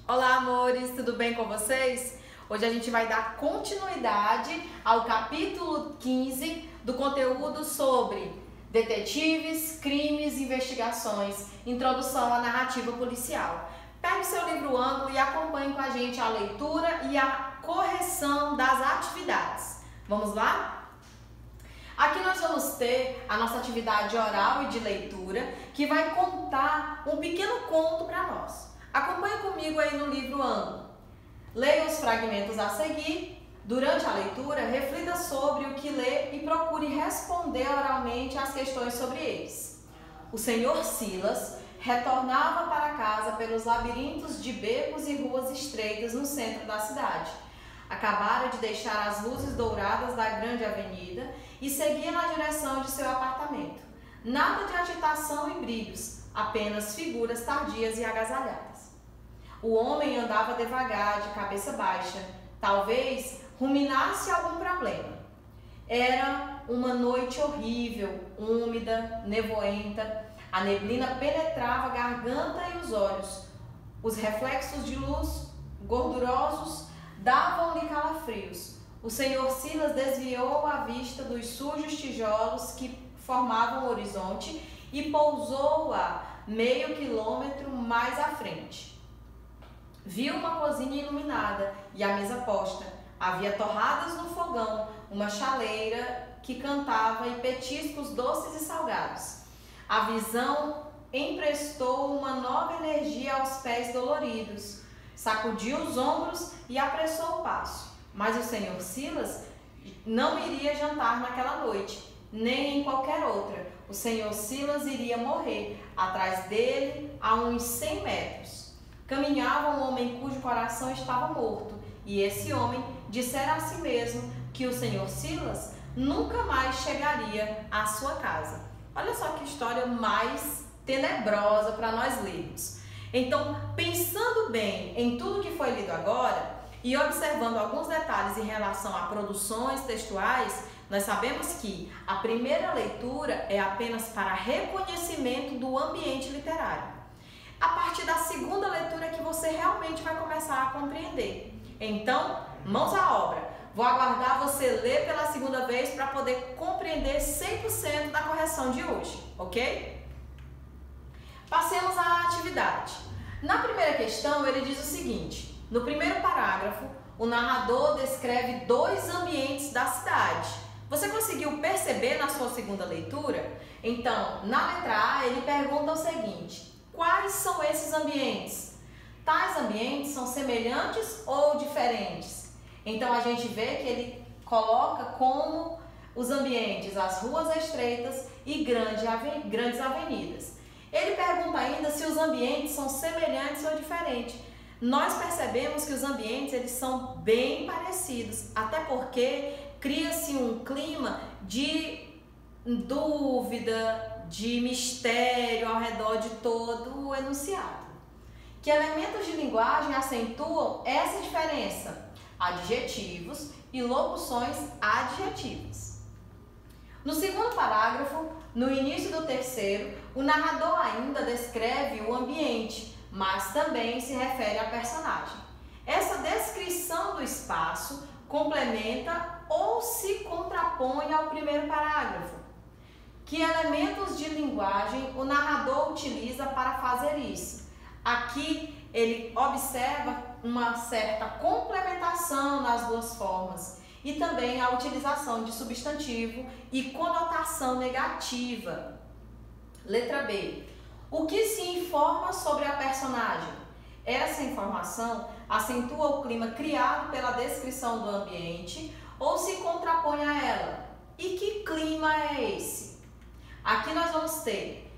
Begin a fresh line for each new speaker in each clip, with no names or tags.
Olá, amores, tudo bem com vocês? Hoje a gente vai dar continuidade ao capítulo 15 do conteúdo sobre detetives, crimes, investigações, introdução à narrativa policial. Pegue seu livro ângulo e acompanhe com a gente a leitura e a correção das atividades. Vamos lá? Aqui nós vamos ter a nossa atividade oral e de leitura, que vai contar um pequeno conto para nós. Acompanhe comigo aí no livro ângulo. Leia os fragmentos a seguir. Durante a leitura, reflita sobre o que lê e procure responder oralmente às questões sobre eles. O senhor Silas retornava para casa pelos labirintos de becos e ruas estreitas no centro da cidade. Acabara de deixar as luzes douradas da grande avenida e seguia na direção de seu apartamento. Nada de agitação e brilhos, apenas figuras tardias e agasalhadas. O homem andava devagar, de cabeça baixa, talvez ruminasse algum problema. Era uma noite horrível, úmida, nevoenta. A neblina penetrava a garganta e os olhos. Os reflexos de luz gordurosos davam-lhe calafrios. O senhor Silas desviou a vista dos sujos tijolos que formavam o horizonte e pousou-a meio quilômetro mais à frente. Viu uma cozinha iluminada e a mesa posta. Havia torradas no fogão, uma chaleira que cantava e petiscos doces e salgados. A visão emprestou uma nova energia aos pés doloridos. Sacudiu os ombros e apressou o passo. Mas o senhor Silas não iria jantar naquela noite, nem em qualquer outra. O senhor Silas iria morrer. Atrás dele, a uns 100 metros. Caminhava um homem cujo coração estava morto, e esse homem dissera a si mesmo que o senhor Silas nunca mais chegaria à sua casa. Olha só que história mais tenebrosa para nós lermos. Então, pensando bem em tudo que foi lido agora e observando alguns detalhes em relação a produções textuais, nós sabemos que a primeira leitura é apenas para reconhecimento do ambiente literário. A partir da segunda leitura é que você realmente vai começar a compreender. Então, mãos à obra. Vou aguardar você ler pela segunda vez para poder compreender 100% da correção de hoje, ok? Passemos à atividade. Na primeira questão, ele diz o seguinte: no primeiro parágrafo, o narrador descreve dois ambientes da cidade. Você conseguiu perceber na sua segunda leitura? Então, na letra A, ele pergunta o seguinte: quais são esses ambientes? Tais ambientes são semelhantes ou diferentes? Então a gente vê que ele coloca como os ambientes as ruas estreitas e grandes avenidas. Ele pergunta ainda se os ambientes são semelhantes ou diferentes. Nós percebemos que os ambientes eles são bem parecidos, até porque cria-se um clima de dúvida, de mistério ao redor de todo o enunciado. Que elementos de linguagem acentuam essa diferença? Adjetivos e locuções adjetivas. No segundo parágrafo, no início do terceiro, o narrador ainda descreve o ambiente, mas também se refere à personagem. Essa descrição do espaço complementa ou se contrapõe ao primeiro parágrafo. Que elementos de linguagem o narrador utiliza para fazer isso? Aqui ele observa uma certa complementação nas duas formas e também a utilização de substantivo e conotação negativa. Letra B. O que se informa sobre a personagem? Essa informação acentua o clima criado pela descrição do ambiente ou se contrapõe a ela? E que clima é esse? Aqui nós vamos ter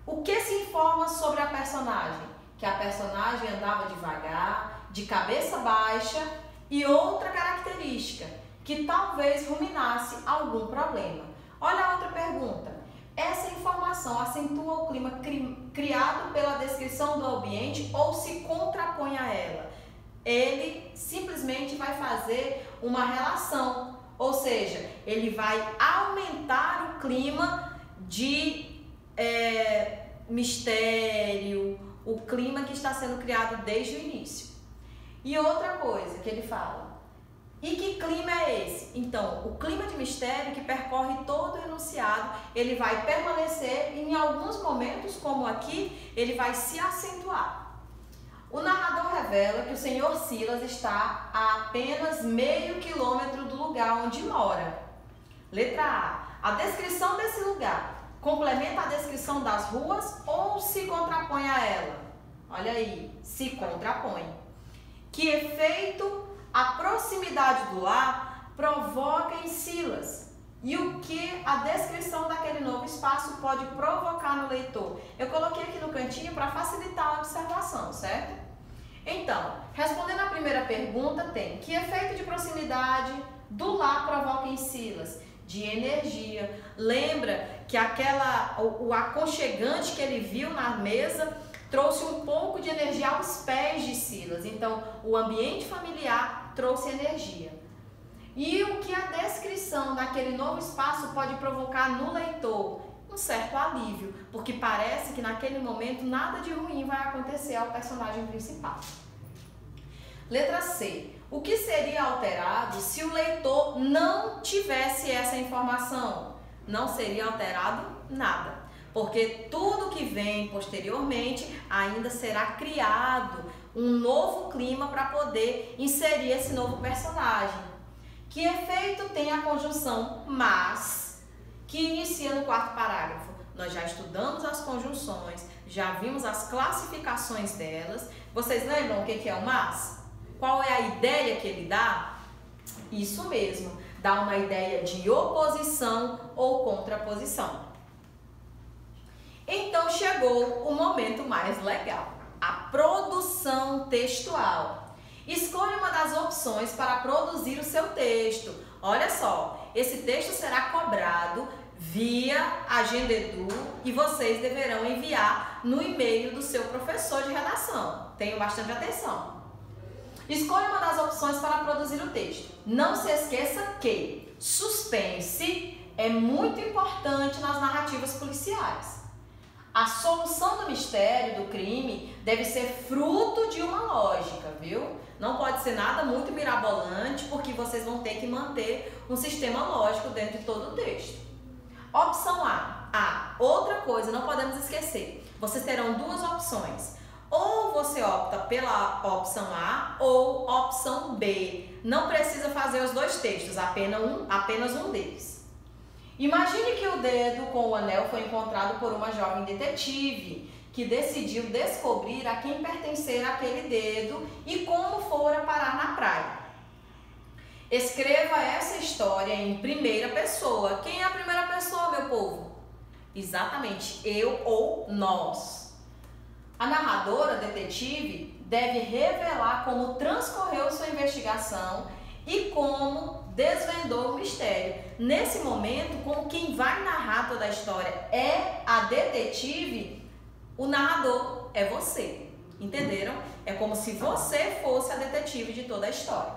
o que se informa sobre a personagem, que a personagem andava devagar, de cabeça baixa e outra característica, que talvez ruminasse algum problema. Olha a outra pergunta. Essa informação acentua o clima criado pela descrição do ambiente ou se contrapõe a ela? Ele simplesmente vai fazer uma relação, ou seja, ele vai aumentar o clima de mistério, o clima que está sendo criado desde o início. E outra coisa que ele fala, e que clima é esse? Então, o clima de mistério que percorre todo o enunciado, ele vai permanecer e em alguns momentos, como aqui, ele vai se acentuar. O narrador revela que o senhor Silas está a apenas meio quilômetro do lugar onde mora. Letra A. A descrição desse lugar complementa a descrição das ruas ou se contrapõe a ela? Olha aí, se contrapõe. Que efeito a proximidade do lar provoca em Silas? E o que a descrição daquele novo espaço pode provocar no leitor? Eu coloquei aqui no cantinho para facilitar a observação, certo? Então, respondendo à primeira pergunta, tem que efeito de proximidade do lar provoca em Silas? De energia. Lembra que o aconchegante que ele viu na mesa trouxe um pouco de energia aos pés de Silas. Então, o ambiente familiar trouxe energia. E o que a descrição daquele novo espaço pode provocar no leitor? Um certo alívio, porque parece que naquele momento nada de ruim vai acontecer ao personagem principal. Letra C. O que seria alterado se o leitor não tivesse essa informação? Não seria alterado nada, porque tudo que vem posteriormente ainda será criado um novo clima para poder inserir esse novo personagem. Que efeito tem a conjunção mas, que inicia no quarto parágrafo? Nós já estudamos as conjunções, já vimos as classificações delas. Vocês lembram o que é o mas? Qual é a ideia que ele dá? Isso mesmo, dá uma ideia de oposição ou contraposição. Então chegou o momento mais legal, a produção textual. Escolha uma das opções para produzir o seu texto. Olha só, esse texto será cobrado via Agenda Edu e vocês deverão enviar no e-mail do seu professor de redação. Tenham bastante atenção. Escolha uma das opções para produzir o texto. Não se esqueça que suspense é muito importante nas narrativas policiais. A solução do mistério, do crime, deve ser fruto de uma lógica, viu? Não pode ser nada muito mirabolante, porque vocês vão ter que manter um sistema lógico dentro de todo o texto. Opção A. Outra coisa, não podemos esquecer. Vocês terão duas opções. Ou você opta pela opção A ou opção B. Não precisa fazer os dois textos, apenas um deles. Imagine que o dedo com o anel foi encontrado por uma jovem detetive que decidiu descobrir a quem pertencera aquele dedo e como fora parar na praia. Escreva essa história em primeira pessoa. Quem é a primeira pessoa, meu povo? Exatamente, eu ou nós. A narradora, detetive, deve revelar como transcorreu sua investigação e como desvendou o mistério. Nesse momento, como quem vai narrar toda a história é a detetive, o narrador é você. Entenderam? É como se você fosse a detetive de toda a história.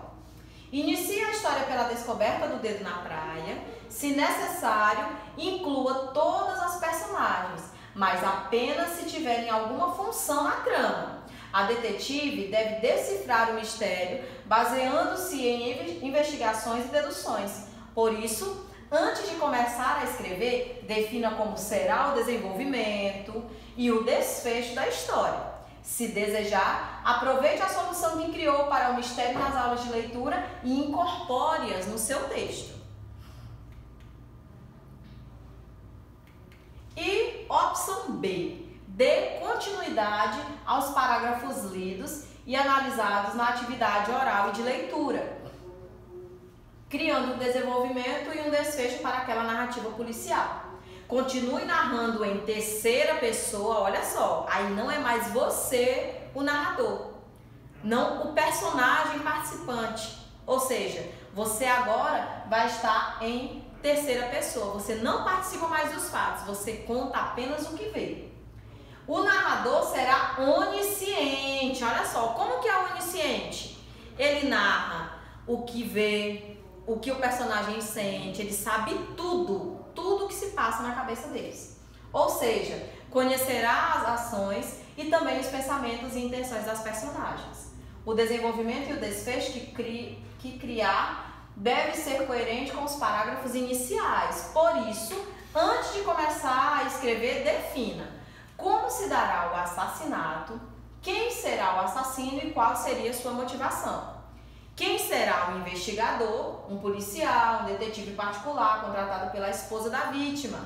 Inicie a história pela descoberta do dedo na praia. Se necessário, inclua todas as personagens, mas apenas se tiverem alguma função na trama. A detetive deve decifrar o mistério baseando-se em investigações e deduções. Por isso, antes de começar a escrever, defina como será o desenvolvimento e o desfecho da história. Se desejar, aproveite a solução que criou para o mistério nas aulas de leitura e incorpore-as no seu texto. E opção B, dê continuidade aos parágrafos lidos e analisados na atividade oral e de leitura, criando um desenvolvimento e um desfecho para aquela narrativa policial. Continue narrando em terceira pessoa, olha só, aí não é mais você o narrador, não o personagem participante, ou seja, você agora vai estar em terceira pessoa, você não participa mais dos fatos, você conta apenas o que vê. O narrador será onisciente, olha só, como que é onisciente? Ele narra o que vê, o que o personagem sente, ele sabe tudo que se passa na cabeça deles. Ou seja, conhecerá as ações e também os pensamentos e intenções das personagens. O desenvolvimento e o desfecho que criar deve ser coerente com os parágrafos iniciais. Por isso, antes de começar a escrever, defina como se dará o assassinato, quem será o assassino e qual seria sua motivação. Quem será o investigador, um policial, um detetive particular contratado pela esposa da vítima.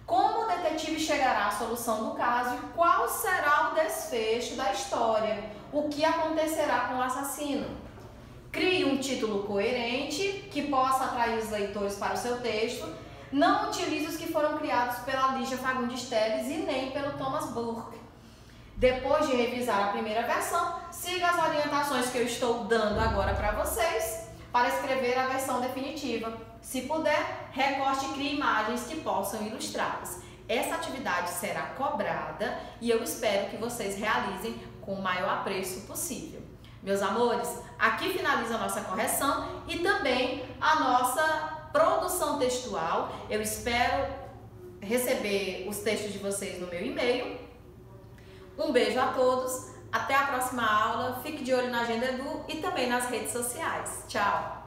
Como o detetive chegará à solução do caso e qual será o desfecho da história, o que acontecerá com o assassino. Crie um título coerente que possa atrair os leitores para o seu texto. Não utilize os que foram criados pela Lígia Fagundes Telles e nem pelo Thomas Burke. Depois de revisar a primeira versão, siga as orientações que eu estou dando agora para vocês para escrever a versão definitiva. Se puder, recorte e crie imagens que possam ilustrá-las. Essa atividade será cobrada e eu espero que vocês realizem com o maior apreço possível. Meus amores, aqui finaliza a nossa correção e também a nossa produção textual. Eu espero receber os textos de vocês no meu e-mail. Um beijo a todos, até a próxima aula, fique de olho na Agenda Edu e também nas redes sociais. Tchau!